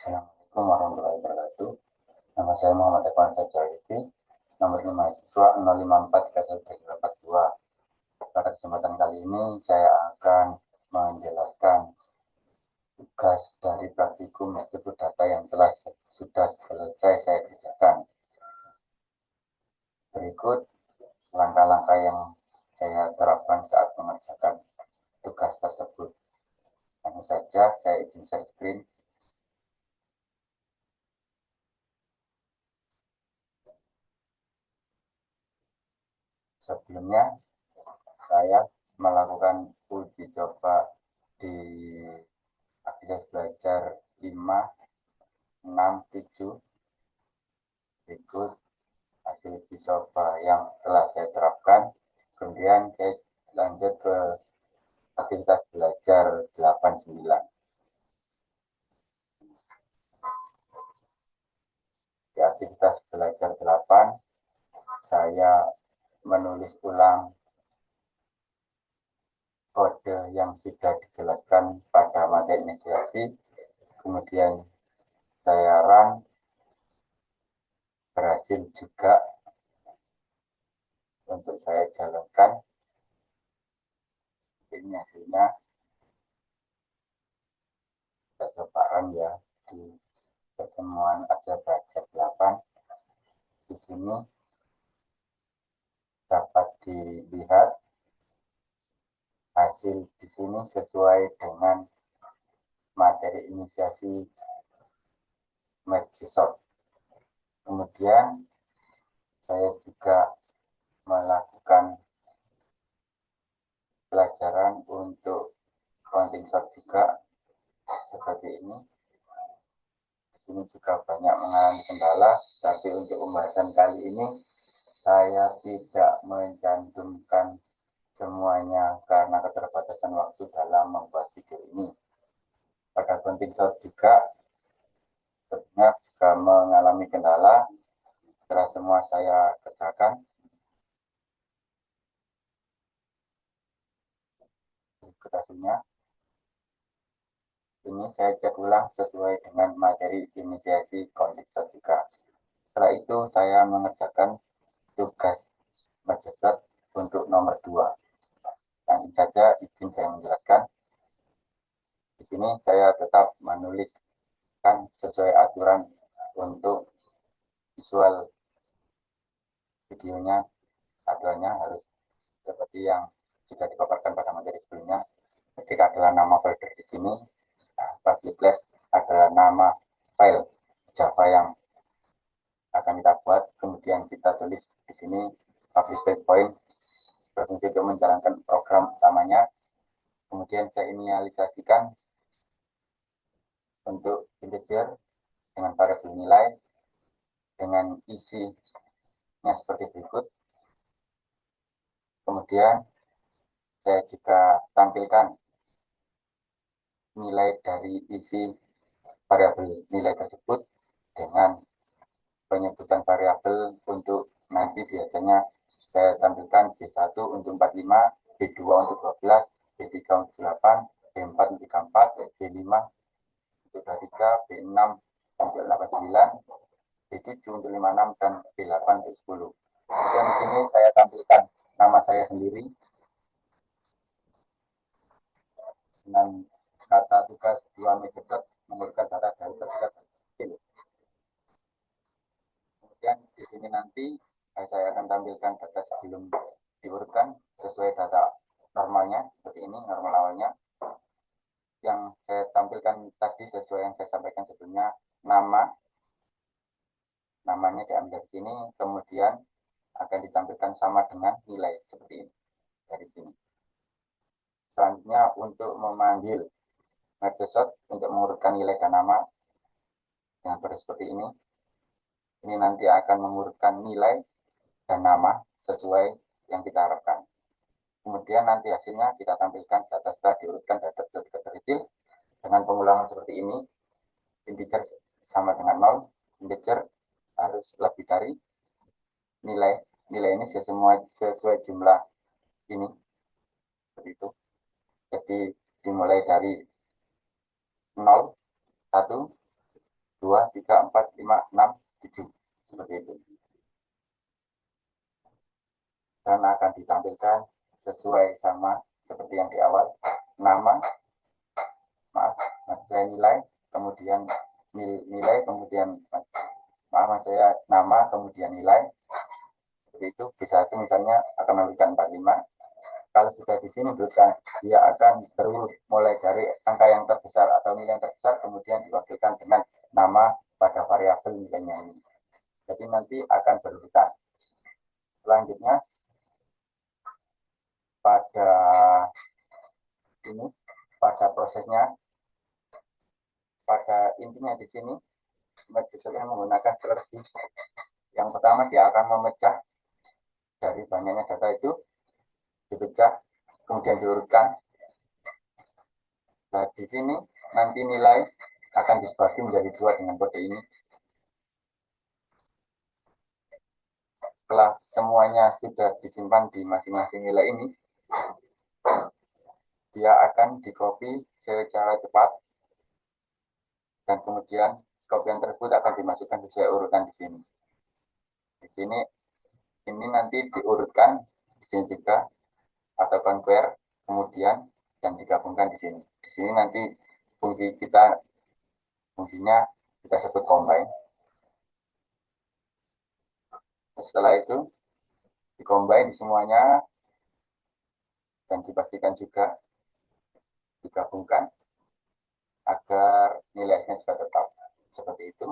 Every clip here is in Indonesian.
Assalamualaikum warahmatullahi wabarakatuh. Nama saya Muhammad Evan Sajariti, nomor 5 mahasiswa 054-342. Pada kesempatan kali ini saya akan menjelaskan tugas dari praktikum Institut Data yang sudah selesai saya kerjakan. Berikut langkah-langkah yang saya terapkan saat mengerjakan tugas tersebut. Langsung saja saya izin share screen. Sebelumnya saya melakukan uji coba di aktivitas belajar 5, 6, 7. Berikut hasil uji coba yang telah saya terapkan. Kemudian saya lanjut ke aktivitas belajar 8, 9. Di aktivitas belajar 8, saya menulis ulang kode yang sudah dijelaskan pada materi inisiasi. Kemudian saya run, berhasil juga untuk saya jalankan. Ini hasilnya. Kita coba run ya di pertemuan aja belajar 8. Di sini dapat dilihat hasil di sini sesuai dengan materi inisiasi Microsoft. Kemudian saya juga melakukan pelajaran untuk counting shot juga seperti ini. Di sini juga banyak mengalami kendala, tapi untuk pembahasan kali ini saya tidak mencantumkan semuanya karena keterbatasan waktu dalam membuat video ini. Pada counting shot juga sebenarnya juga mengalami kendala. Setelah semua saya kerjakan, berikut hasilnya. Ini saya cek ulang sesuai dengan materi inisiasi kondisi juga. Setelah itu saya mengerjakan tugas Microsoft untuk nomor 2. Langsung saja izin saya menjelaskan. Di sini saya tetap menuliskan sesuai aturan untuk visual videonya. Aturannya harus seperti yang sudah dipaparkan pada materi sebelumnya. Ketika adalah nama folder di sini, public class adalah nama file Java yang akan kita buat. Kemudian kita tulis di sini public breakpoint berfungsi untuk menjalankan program utamanya. Kemudian saya inisialisasikan untuk integer dengan variabel nilai dengan isinya seperti berikut. Kemudian saya juga tampilkan nilai dari isi variabel nilai tersebut dengan penyebutan variabel untuk nanti biasanya saya tampilkan B1 untuk 45, B2 untuk 12, B3 untuk 8, B4 untuk 34, B5 untuk 23, B6 untuk 89, B7 untuk 56, dan B8 untuk 10. Kemudian di sini saya tampilkan nama saya sendiri dengan kata tugas 2 metode mengurutkan data dari terdekat kecil. Kemudian di sini nanti saya akan tampilkan data sebelum diurutkan sesuai data normalnya, seperti ini, normal awalnya. Yang saya tampilkan tadi sesuai yang saya sampaikan sebelumnya, namanya diambil dari sini, kemudian akan ditampilkan sama dengan nilai seperti ini dari sini. Selanjutnya untuk memanggil Microsoft untuk mengurutkan nilai dan nama dengan proses seperti ini. Ini nanti akan mengurutkan nilai dan nama sesuai yang kita harapkan. Kemudian nanti hasilnya kita tampilkan data setelah diurutkan data terkecil dengan pengulangan seperti ini. Integer sama dengan 0, integer harus lebih dari nilai ini sesuai jumlah ini, seperti itu. Jadi dimulai dari 0, 1, 2, 3, 4, 5, 6, 7. Seperti itu. Dan akan ditampilkan sesuai sama seperti yang di awal. Nama, maaf, saya nilai, kemudian nilai, kemudian maaf saya nama, kemudian nilai. Seperti itu. Bisa itu misalnya akan memberikan 45. Kalau sudah di sini bukan, dia akan terurut mulai dari angka yang terbesar atau nilai yang terbesar, kemudian diwakilkan dengan nama pada variabel nilainya ini. Jadi nanti akan berurutan. Selanjutnya pada ini, pada prosesnya, pada intinya di sini, metodenya menggunakan seperti yang pertama dia akan memecah dari banyaknya data itu, dipecah, kemudian diurutkan. Nah, di sini nanti nilai akan dibagi menjadi 2 dengan kode ini. Setelah semuanya sudah disimpan di masing-masing nilai ini, dia akan di-copy secara cepat dan kemudian kopian tersebut akan dimasukkan sesuai urutan di sini. Di sini ini nanti diurutkan, di sini juga atau compare, kemudian yang digabungkan di sini. Di sini nanti fungsinya kita sebut combine. Setelah itu di-combine di semuanya dan dipastikan juga digabungkan agar nilainya juga tetap seperti itu.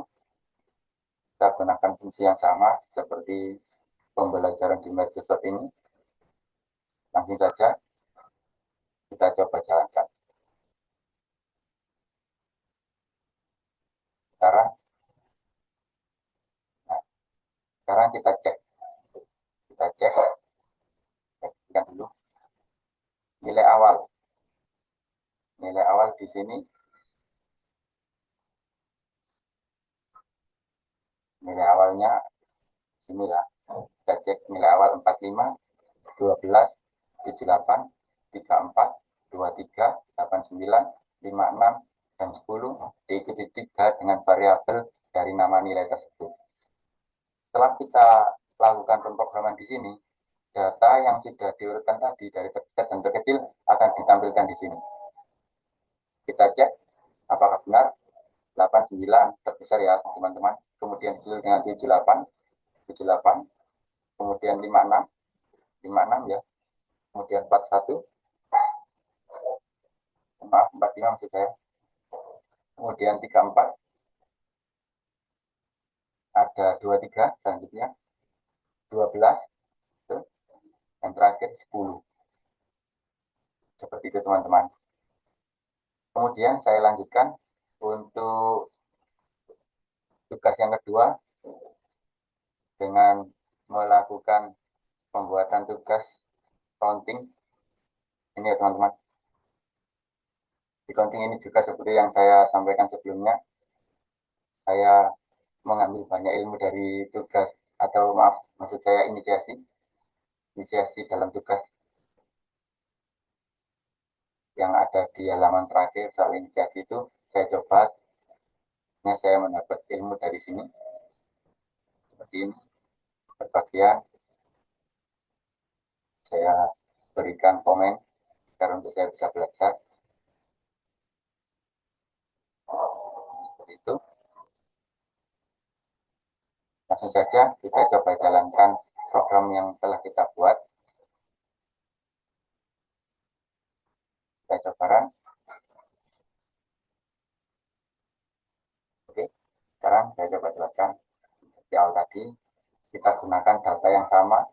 Kita gunakan fungsi yang sama seperti pembelajaran di Microsoft ini. Langsung saja kita coba jalankan. Sekarang, sekarang kita cek dulu nilai awal. Nilai awal di sini, nilai awalnya sini ya. Kita cek nilai awal 45, 12, 78, 34, 23, 89, 56, dan 10 diikuti 3 dengan variabel dari nama nilai tersebut. Setelah kita lakukan pemrograman di sini, data yang sudah diurutkan tadi dari terbesar dan terkecil akan ditampilkan di sini. Kita cek apakah benar 89 terbesar ya teman-teman, kemudian disusul dengan 78, kemudian 56 ya, kemudian 41, maaf 45 maksud saya, kemudian 34, ada 23 selanjutnya, 12, dan terakhir 10. Seperti itu teman-teman. Kemudian saya lanjutkan untuk tugas yang kedua dengan melakukan pembuatan tugas counting. Ini ya teman-teman. Di counting ini juga seperti yang saya sampaikan sebelumnya, saya mengambil banyak ilmu dari tugas, atau maaf, maksud saya inisiasi dalam tugas yang ada di halaman terakhir soal inisiasi itu. Saya coba, saya mendapat ilmu dari sini seperti ini, berbagian saya berikan komen agar untuk saya bisa belajar seperti itu. Langsung saja kita coba jalankan program yang telah kita buat. Saya coba run. Oke, sekarang saya coba jelaskan. Di awal tadi kita gunakan data yang sama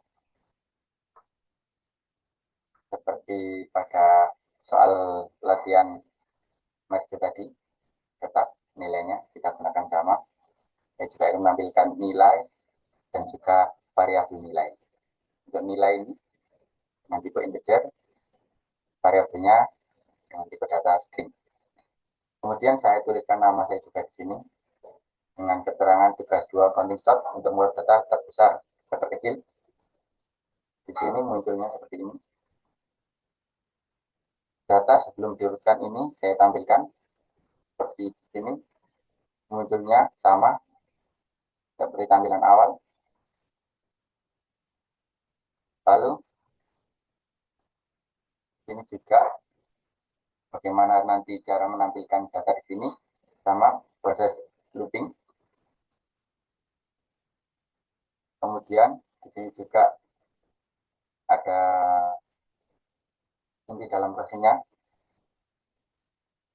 seperti pada soal latihan match tadi, tetap nilainya kita gunakan sama. Saya juga ingin menampilkan nilai dan juga variabel nilai. Untuk nilai ini dengan tipe integer, variabelnya dengan tipe data string. Kemudian saya tuliskan nama saya juga di sini dengan keterangan tugas 2 counting start untuk mulai data terbesar ke terkecil. Di sini munculnya seperti ini. Data sebelum diurutkan ini saya tampilkan seperti di sini. munculnya sama seperti tampilan awal. Lalu ini juga bagaimana nanti cara menampilkan data di sini sama proses looping. Kemudian di sini juga ada inti dalam prosesnya,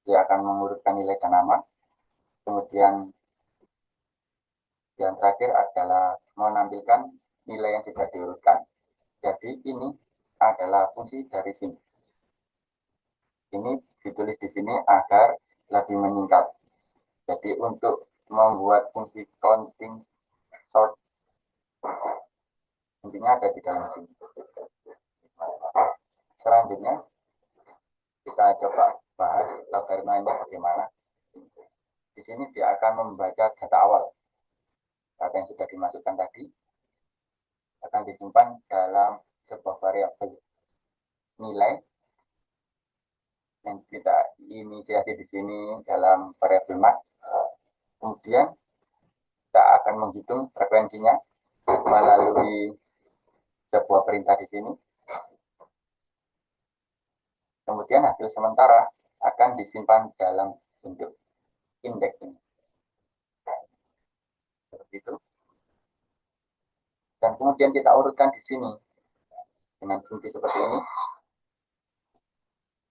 dia akan mengurutkan nilai dan nama. Kemudian yang terakhir adalah menampilkan nilai yang sudah diurutkan. Jadi ini adalah fungsi dari sini. Ini ditulis di sini agar lebih menyingkat. Jadi untuk membuat fungsi counting sort intinya ada di dalam sini. Selanjutnya kita coba bahas logaritmanya bagaimana. Di sini dia akan membaca data awal. Data yang sudah dimasukkan tadi akan disimpan dalam sebuah variabel nilai yang kita inisiasi di sini dalam variabel max. Kemudian kita akan menghitung frekuensinya melalui sebuah perintah di sini. Kemudian hasil sementara akan disimpan dalam bentuk indeks ini. Seperti itu. Dan kemudian kita urutkan di sini dengan fungsi seperti ini.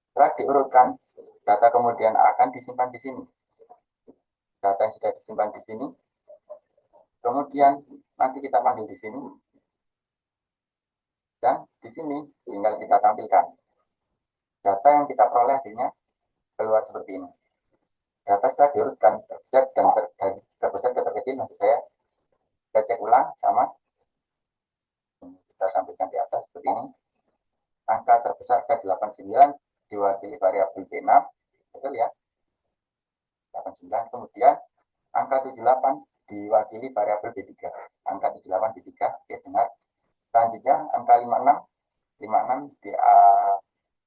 Setelah diurutkan, data kemudian akan disimpan di sini. Data yang sudah disimpan di sini, kemudian nanti kita panggil di sini, dan di sini tinggal kita tampilkan. Data yang kita peroleh hasilnya keluar seperti ini. Data setelah diurutkan terbesar dan terbesar ke terkecil, maksud saya kita cek ulang sama kita tampilkan di atas seperti ini. Angka terbesar ke 89 diwakili variabel B6, betul ya, 89. Kemudian angka 78 diwakili variabel B3, angka 78 B3, oke benar. Selanjutnya angka 56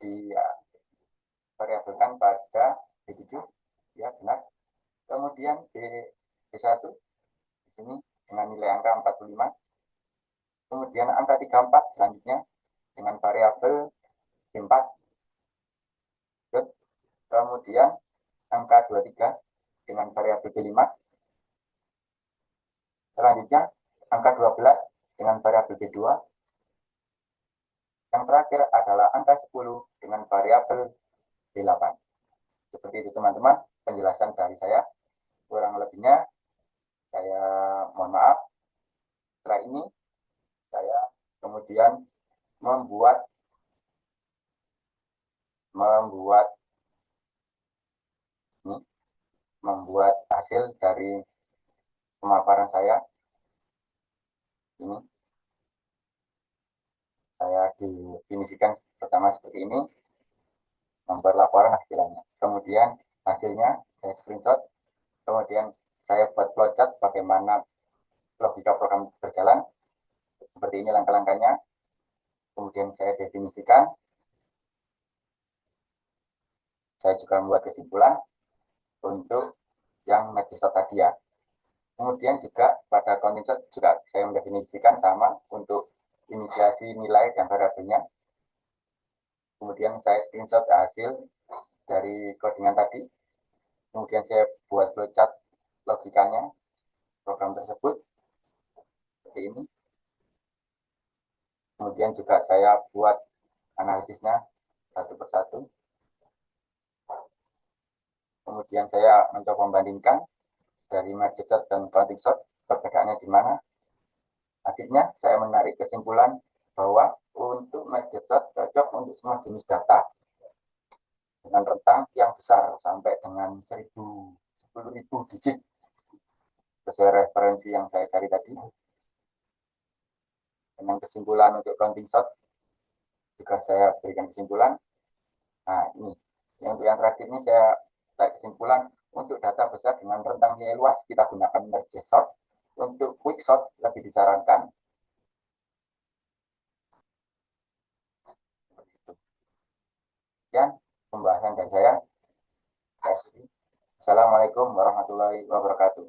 di variabelkan pada B7, ya benar. Kemudian B1 di sini dengan nilai angka 45. Kemudian angka 34 selanjutnya dengan variabel B4. Kemudian angka 23 dengan variabel B5. Selanjutnya angka 12 dengan variabel B2. Yang terakhir adalah angka 10 dengan variabel B8. Seperti itu teman-teman penjelasan dari saya. Kurang lebihnya saya mohon maaf. Setelah ini saya kemudian membuat hasil dari pemaparan saya. Ini saya definisikan pertama seperti ini, membuat laporan hasilnya. Kemudian hasilnya saya screenshot, kemudian saya buat flowchart bagaimana logika program berjalan. Seperti ini langkah-langkahnya. Kemudian saya definisikan. Saya juga membuat kesimpulan untuk yang matchshot tadi ya. Kemudian juga pada counting juga saya mendefinisikan sama untuk inisiasi nilai dan variabelnya. Kemudian saya screenshot hasil dari codingan tadi. Kemudian saya buat flowchart logikanya program tersebut seperti ini. Kemudian juga saya buat analisisnya satu persatu. Kemudian saya mencoba membandingkan dari merge shot dan counting shot, perbedaannya di mana. Akhirnya saya menarik kesimpulan bahwa untuk merge shot cocok untuk semua jenis data dengan rentang yang besar sampai dengan 10.000 digit sesuai referensi yang saya cari tadi. Dengan kesimpulan untuk counting shot juga saya berikan kesimpulan. Nah ini untuk yang terakhir ini saya tarik kesimpulan untuk data besar dengan rentang nilai luas kita gunakan merge shot. Untuk quick shot lebih disarankan. Sekian pembahasan dari saya. Assalamualaikum warahmatullahi wabarakatuh.